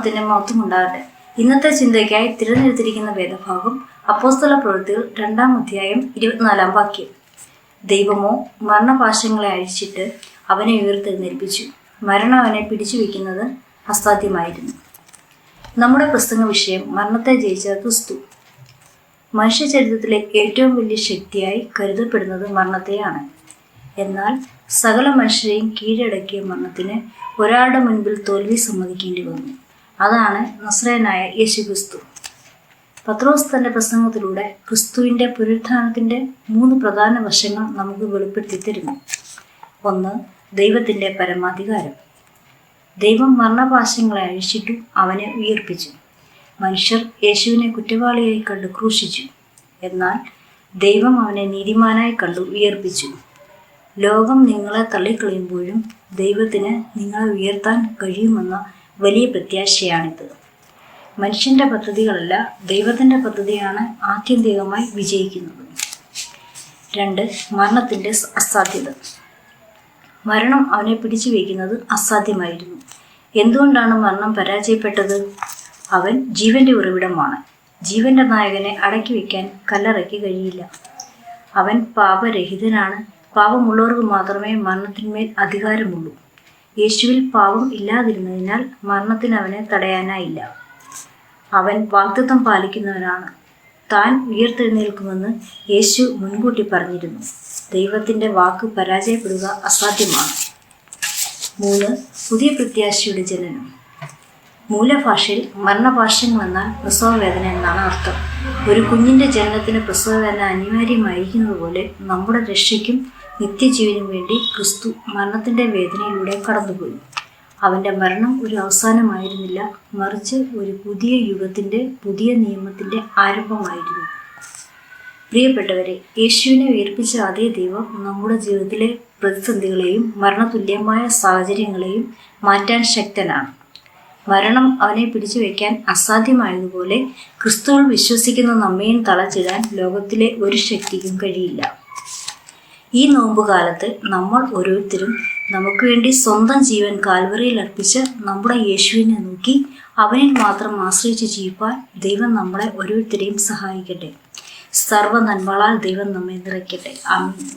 നാമത്തിന് മഹത്വം ഉണ്ടാകട്ടെ. ഇന്നത്തെ ചിന്തയ്ക്കായി തിരഞ്ഞെടുത്തിരിക്കുന്ന വേദഭാഗം അപ്പോസ്തല പ്രവൃത്തികൾ 2-ാം അധ്യായം 24-ാം വാക്യം. ദൈവമോ മരണപാശങ്ങളെ അഴിച്ചിട്ട് അവനെ ഉയർത്തെഴുന്നേൽപ്പിച്ചു. മരണം അവനെ പിടിച്ചു വയ്ക്കുന്നത് അസാധ്യമായിരുന്നു. നമ്മുടെ പ്രസംഗ വിഷയം മരണത്തെ ജയിച്ച ക്രിസ്തു. മനുഷ്യ ചരിത്രത്തിലെ ഏറ്റവും വലിയ ശക്തിയായി കരുതപ്പെടുന്നത് മരണത്തെയാണ്. എന്നാൽ സകല മനുഷ്യരെയും കീഴടക്കിയ മരണത്തിന് ഒരാളുടെ മുൻപിൽ തോൽവി സമ്മതിക്കേണ്ടി വന്നു. അതാണ് നസ്രയനായ യേശുക്രിസ്തു. പത്രോസ് തൻ്റെ പ്രസംഗത്തിലൂടെ ക്രിസ്തുവിൻ്റെ പുനരുത്ഥാനത്തിൻ്റെ 3 പ്രധാന വശങ്ങൾ നമുക്ക് വെളിപ്പെടുത്തി തരുന്നു. 1. ദൈവത്തിൻ്റെ പരമാധികാരം. ദൈവം മരണപാശങ്ങളെ അഴിച്ചിട്ടു അവനെ ഉയർപ്പിച്ചു. മനുഷ്യർ യേശുവിനെ കുറ്റവാളിയായി കണ്ടു ക്രൂശിച്ചു. എന്നാൽ ദൈവം അവനെ നീതിമാനായി കണ്ടു ഉയർപ്പിച്ചു. ലോകം നിങ്ങളെ തള്ളിക്കളയുമ്പോഴും ദൈവത്തിന് നിങ്ങളെ ഉയർത്താൻ കഴിയുമെന്ന വലിയ പ്രത്യാശയാണിത്. മനുഷ്യൻ്റെ പദ്ധതികളല്ല, ദൈവത്തിൻ്റെ പദ്ധതിയാണ് ആത്യന്തികമായി വിജയിക്കുന്നത്. 2. മരണത്തിൻ്റെ അസാധ്യത. മരണം അവനെ പിടിച്ചു വയ്ക്കുന്നത് അസാധ്യമായിരുന്നു. എന്തുകൊണ്ടാണ് മരണം പരാജയപ്പെട്ടത്? അവൻ ജീവൻ്റെ ഉറവിടമാണ്. ജീവൻ്റെ നായകനെ അടക്കി വയ്ക്കാൻ കല്ലറയ്ക്ക് കഴിയില്ല. അവൻ പാപരഹിതനാണ്. പാപമുള്ളവർക്ക് മാത്രമേ മരണത്തിന്മേൽ അധികാരമുള്ളൂ. യേശുവിൽ പാപം ഇല്ലാതിരുന്നതിനാൽ മരണത്തിന് അവനെ തടയാനായില്ല. അവൻ വാഗ്ദത്തം പാലിക്കുന്നവനാണ്. താൻ ഉയർത്തെഴുന്നേൽക്കുമെന്ന് യേശു മുൻകൂട്ടി പറഞ്ഞിരുന്നു. ദൈവത്തിൻ്റെ വാക്ക് പരാജയപ്പെടുക അസാധ്യമാണ്. 3. പുതിയ പ്രത്യാശയുടെ ജനനം. മൂലഭാഷയിൽ മരണപാശങ്ങൾ എന്നാൽ പ്രസവവേദന എന്നാണ് അർത്ഥം. ഒരു കുഞ്ഞിൻ്റെ ജനനത്തിന് പ്രസവവേദന അനിവാര്യമായിരിക്കുന്നത് പോലെ നമ്മുടെ രക്ഷയ്ക്കും നിത്യജീവനും വേണ്ടി ക്രിസ്തു മരണത്തിൻ്റെ വേദനയിലൂടെ കടന്നുപോയി. അവൻ്റെ മരണം ഒരു അവസാനമായിരുന്നില്ല, മറിച്ച് ഒരു പുതിയ യുഗത്തിൻ്റെ, പുതിയ നിയമത്തിൻ്റെ ആരംഭമായിരുന്നു. പ്രിയപ്പെട്ടവരെ, യേശുവിനെ ഉയർപ്പിച്ച അതേ ദൈവം നമ്മുടെ ജീവിതത്തിലെ പ്രതിസന്ധികളെയും മരണതുല്യമായ സാഹചര്യങ്ങളെയും മാറ്റാൻ ശക്തനാണ്. മരണം അവനെ പിടിച്ചു വയ്ക്കാൻ അസാധ്യമായതുപോലെ ക്രിസ്തുവിൽ വിശ്വസിക്കുന്ന നമ്മയും തളച്ചിടാൻ ലോകത്തിലെ ഒരു ശക്തിക്കും കഴിയില്ല. ഈ നോമ്പുകാലത്ത് നമ്മൾ ഓരോരുത്തരും നമുക്ക് വേണ്ടി സ്വന്തം ജീവൻ കാൽവറിയിൽ അർപ്പിച്ച് നമ്മുടെ യേശുവിനെ നോക്കി അവനിൽ മാത്രം ആശ്രയിച്ച് ജീവിപ്പാൻ ദൈവം നമ്മളെ ഓരോരുത്തരെയും സഹായിക്കട്ടെ. സർവ്വ നന്മകളാൽ ദൈവം നമ്മെ നിറയ്ക്കട്ടെ. ആമേൻ.